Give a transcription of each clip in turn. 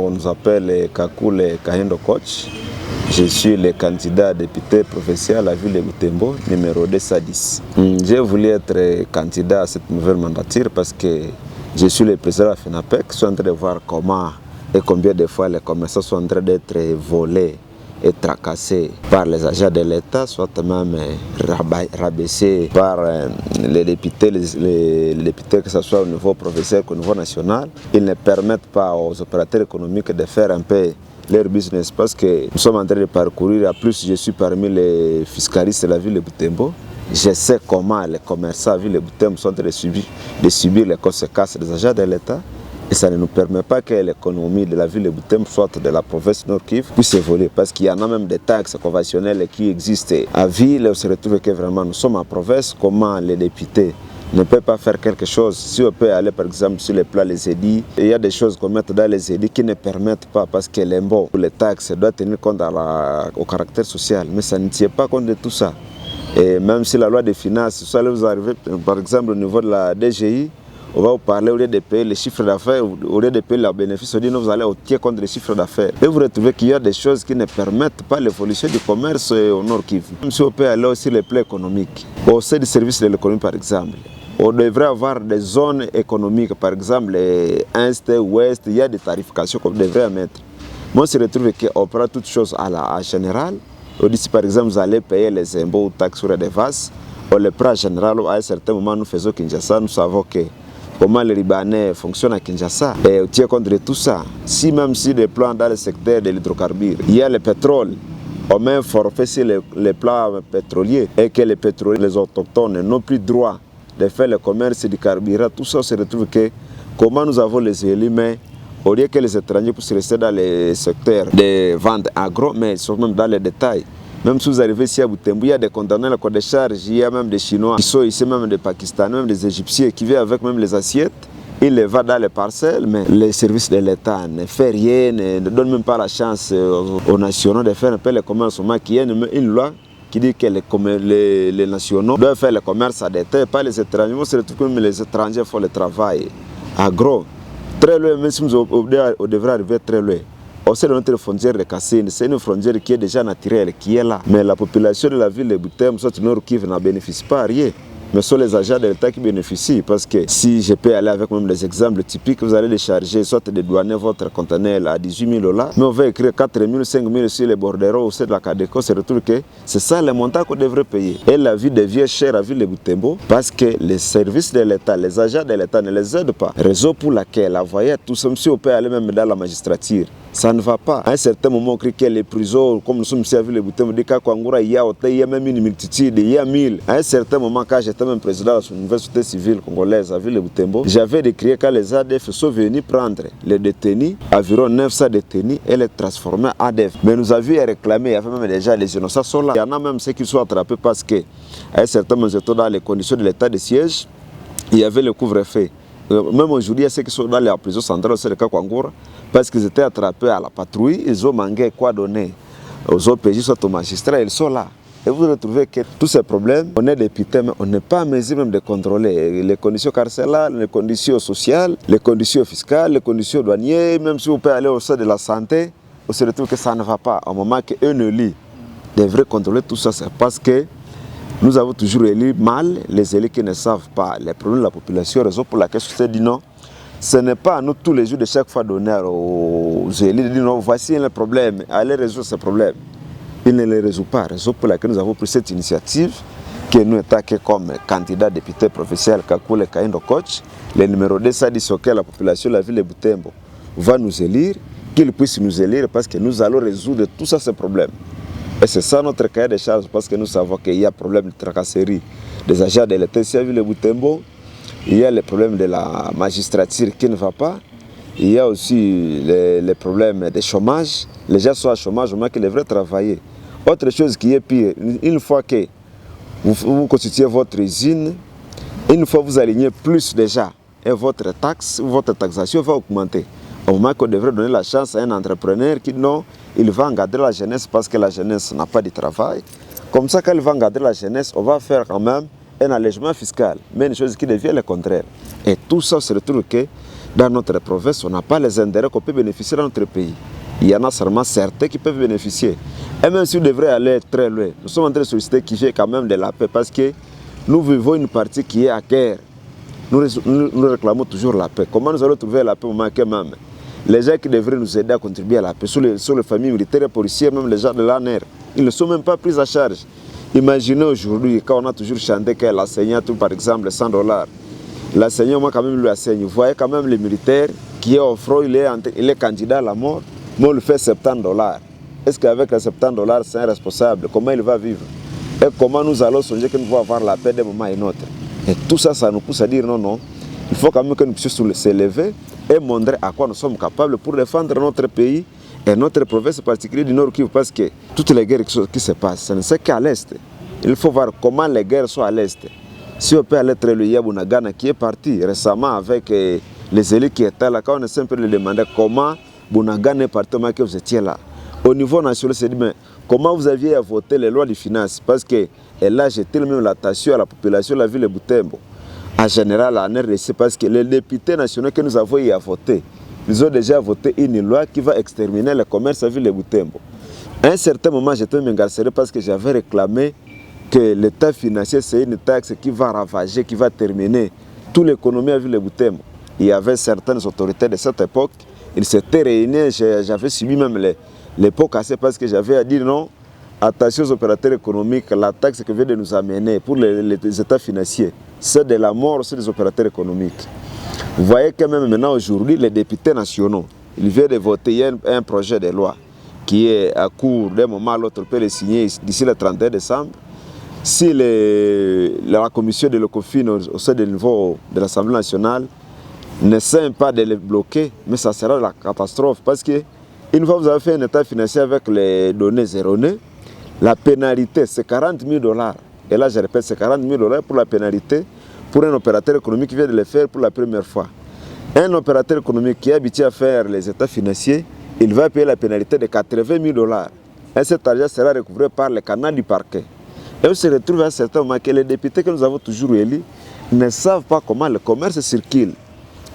on nous appelle Kakule Kahendo Coach. Je suis le candidat député provincial à la ville de Butembo, numéro 210. J'ai voulu être candidat à cette nouvelle mandature parce que je suis le président de la FENAPEC. Je suis en train de voir comment et combien de fois les commerçants sont en train d'être volés et tracassés par les agents de l'État, soit même rabaissés par les députés, que ce soit au niveau provincial qu'au niveau national. Ils ne permettent pas aux opérateurs économiques de faire un peu leur business parce que nous sommes en train de parcourir. En plus, je suis parmi les fiscalistes de la ville de Butembo. Je sais comment les commerçants de la ville de Butembo sont en train de subir les conséquences des agents de l'État. Et ça ne nous permet pas que l'économie de la ville de Butembo, soit de la province Nord Kivu, puisse évoluer. Parce qu'il y en a même des taxes conventionnelles qui existent à ville. On se retrouve que vraiment nous sommes en province. Comment les députés ne peuvent pas faire quelque chose? Si on peut aller par exemple sur les plans les édits, il y a des choses qu'on met dans les édits qui ne permettent pas parce que l'impôt ou les taxes doivent tenir compte au caractère social. Mais ça ne tient pas compte de tout ça. Et même si la loi des finances, vous arrivez par exemple au niveau de la DGI, on va vous parler au lieu de payer les chiffres d'affaires, au lieu de payer les bénéfices, on dit non, vous allez tenir compte des chiffres d'affaires. Et vous retrouvez qu'il y a des choses qui ne permettent pas l'évolution du commerce au Nord Kivu. Même si on peut aller aussi les plans économiques, au sein du service de l'économie par exemple, on devrait avoir des zones économiques, par exemple Est, Ouest, il y a des tarifications qu'on devrait mettre. Moi, on se retrouve qu'on prend toutes choses à la générale. On dit si par exemple vous allez payer les impôts ou taxes sur les devaces, on les prend en général. À un certain moment, nous faisons Kinshasa, nous savons que comment les Libanais fonctionnent à Kinshasa. Et on tient compte de tout ça. Si même si des plans dans le secteur de l'hydrocarbure, il y a le pétrole, on met un forfait sur les plans pétroliers et que les pétroliers, les autochtones n'ont plus droit de faire le commerce du carburant, tout ça, on se retrouve que comment nous avons les élus, mais au lieu que les étrangers puissent rester dans les secteurs de vente agro, mais ils sont même dans les détails. Même si vous arrivez ici à Butembo, il y a des condamnés à la cour des charges, il y a même des Chinois qui sont ici, même des Pakistanais, même des Égyptiens qui viennent avec même les assiettes. Ils les vendent dans les parcelles, mais les services de l'État ne font rien, ne donnent même pas la chance aux nationaux de faire un peu le commerce. Il y a une loi qui dit que les nationaux doivent faire le commerce à détail, pas les étrangers. Moi, c'est tout comme les étrangers font le travail agro. Très loin, même si on devrait arriver très loin. On sait notre frontière de Kassine, c'est une frontière qui est déjà naturelle, qui est là. Mais la population de la ville de Butembo, soit Nord Kivu, n'en bénéficie pas à rien. Mais ce sont les agents de l'État qui bénéficient. Parce que si je peux aller avec même des exemples typiques, vous allez décharger, soit de douaner votre conteneur à 18 000 $, mais on va écrire 4 000, 5 000 sur les bordereaux, au sein de la Cadeco, on se retrouve que c'est ça le montant qu'on devrait payer. Et la vie devient chère à la ville de Butembo parce que les services de l'État, les agents de l'État ne les aident pas. Raison pour laquelle, la voyez, tout ça, si on peut aller même dans la magistrature, ça ne va pas. À un certain moment, on crie que les prisons, comme nous sommes ici à Ville de Butembo, il y a même une multitude, il y a 1000. À un certain moment, quand j'étais même président de l'université civile congolaise à Ville de Butembo, j'avais décrié quand les ADF sont venus prendre les détenus, environ 900 détenus, et les transformer en ADF. Mais nous avions réclamé, il y avait même déjà les innocents sont là. Il y en a même ceux qui sont attrapés parce que, à un certain moment, étaient dans les conditions de l'état de siège, il y avait le couvre-feu. Même aujourd'hui, il y a ceux qui sont dans la prison centrale au Sénégal Kwangoura, parce qu'ils étaient attrapés à la patrouille, ils ont manqué quoi donner aux OPJ, soit aux magistrats, ils sont là. Et vous retrouvez que tous ces problèmes, on est député, mais on n'est pas en mesure même de contrôler les conditions carcérales, les conditions sociales, les conditions fiscales, les conditions douanières, même si vous pouvez aller au sein de la santé, on se retrouve que ça ne va pas. Au moment qu'eux ne lisent, devraient contrôler tout ça, c'est parce que nous avons toujours élu mal les élus qui ne savent pas les problèmes de la population, raison pour laquelle je te dis non. Ce n'est pas à nous tous les jours de chaque fois donner aux élus de dire non, voici le problème, allez résoudre ce problème. Il ne les résout pas, raison pour laquelle nous avons pris cette initiative que nous attaquons comme candidat député provincial Kakule Kahendo Coach, le numéro 210 auquel la population de la ville de Butembo va nous élire, qu'il puisse nous élire parce que nous allons résoudre tous ces problèmes. Et c'est ça notre cahier de charges parce que nous savons qu'il y a problème de tracasserie des agents de l'État ici à Ville de Butembo. Il y a le problème de la magistrature qui ne va pas. Il y a aussi les problèmes de chômage. Les gens sont à chômage, au moins qu'ils devraient travailler. Autre chose qui est pire, une fois que vous constituez votre usine, une fois que vous alignez plus déjà, et votre taxe, votre taxation va augmenter. Au moment qu'on devrait donner la chance à un entrepreneur qui non, il va encadrer la jeunesse parce que la jeunesse n'a pas de travail. Comme ça, quand il va encadrer la jeunesse, on va faire quand même un allègement fiscal, mais une chose qui devient le contraire. Et tout ça se retrouve que dans notre province, on n'a pas les intérêts qu'on peut bénéficier dans notre pays. Il y en a seulement certains qui peuvent bénéficier. Et même si on devrait aller très loin, nous sommes en train de solliciter qui fait quand même de la paix parce que nous vivons une partie qui est à guerre. Nous réclamons toujours la paix. Comment nous allons trouver la paix au moment que même les gens qui devraient nous aider à contribuer à la paix, sur les familles militaires et policières, même les gens de l'ANR, ils ne sont même pas pris à charge. Imaginez aujourd'hui, quand on a toujours chanté que l'enseignant, par exemple, $100. L'enseignant, moi, quand même, lui enseigne. Vous voyez quand même les militaires qui est au front, il est candidat à la mort, mais on lui fait $70. Est-ce qu'avec les $70, c'est un responsable? Comment il va vivre? Et comment nous allons songer que nous allons avoir la paix d'un moment à un autre? Et tout ça, ça nous pousse à dire non, non. Il faut quand même que nous puissions s'élever et montrer à quoi nous sommes capables pour défendre notre pays et notre province particulière du Nord Kivu, parce que toutes les guerres qui se passent, ce n'est c'est qu'à l'Est. Il faut voir comment les guerres sont à l'Est. Si on peut aller très loin, il y a Bunagana qui est parti récemment avec les élites qui étaient là, quand on essaie un peu de demander comment Bunagana est parti, comment que vous étiez là. Au niveau national, c'est dit, mais comment vous aviez à voter les lois de finances? Parce qu'elle a jeté même l'attention à la population de la ville de Butembo. En général, en RDC, parce que les députés nationaux que nous avons eu à voter, ils ont déjà voté une loi qui va exterminer le commerce à la ville de Butembo. À un certain moment, j'étais m'incarcéré parce que j'avais réclamé que l'État financier, c'est une taxe qui va ravager, qui va terminer toute l'économie à la ville de Butembo. Il y avait certaines autorités de cette époque, ils s'étaient réunis, j'avais subi même les pots cassés parce que j'avais à dire non, attention aux opérateurs économiques, la taxe que vient de nous amener pour les États financiers, c'est de la mort aussi des opérateurs économiques. Vous voyez que même maintenant aujourd'hui, les députés nationaux, ils viennent de voter un projet de loi qui est à court d'un moment à l'autre, peut le signer d'ici le 31 décembre. Si la commission de l'ECOFIN au sein du niveau de l'Assemblée nationale n'essaie pas de les bloquer, mais ça sera la catastrophe parce que une fois que vous avez fait un état financier avec les données erronées, la pénalité c'est $40,000. Et là je répète, c'est $40,000 pour la pénalité pour un opérateur économique qui vient de le faire pour la première fois. Un opérateur économique qui est habitué à faire les états financiers, il va payer la pénalité de $80,000. Et cet argent sera recouvré par le canal du parquet. Et on se retrouve à un certain moment que les députés que nous avons toujours élus ne savent pas comment le commerce circule.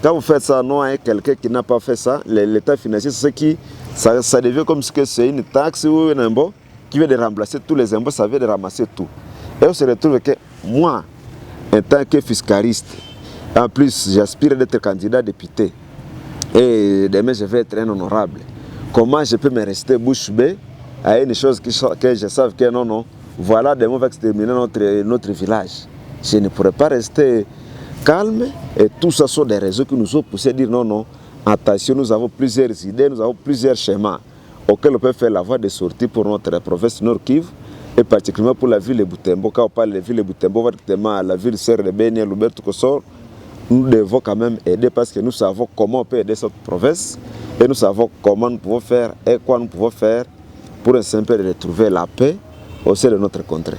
Quand vous faites ça, non, hein, quelqu'un qui n'a pas fait ça, l'état financier, c'est ce qui, ça devient comme si c'est une taxe ou un impôt qui vient de remplacer tous les impôts, ça vient de ramasser tout. Et on se retrouve que moi, en tant que fiscaliste, en plus j'aspire d'être candidat député et demain je vais être un honorable. Comment je peux me rester bouche bée à une chose que je sais que non, non, voilà, demain on va exterminer notre village. Je ne pourrais pas rester calme et tout ça sont des raisons qui nous ont poussé à dire non, non, attention, nous avons plusieurs idées, nous avons plusieurs schémas auxquels on peut faire la voie de sortie pour notre province Nord Kivu et particulièrement pour la ville de Butembo. Quand on parle de la ville de Butembo, directement la ville Serre de Beni et Luberto Kosor, nous devons quand même aider parce que nous savons comment on peut aider cette province et nous savons comment nous pouvons faire et quoi nous pouvons faire pour un simple retrouver la paix au sein de notre contrée.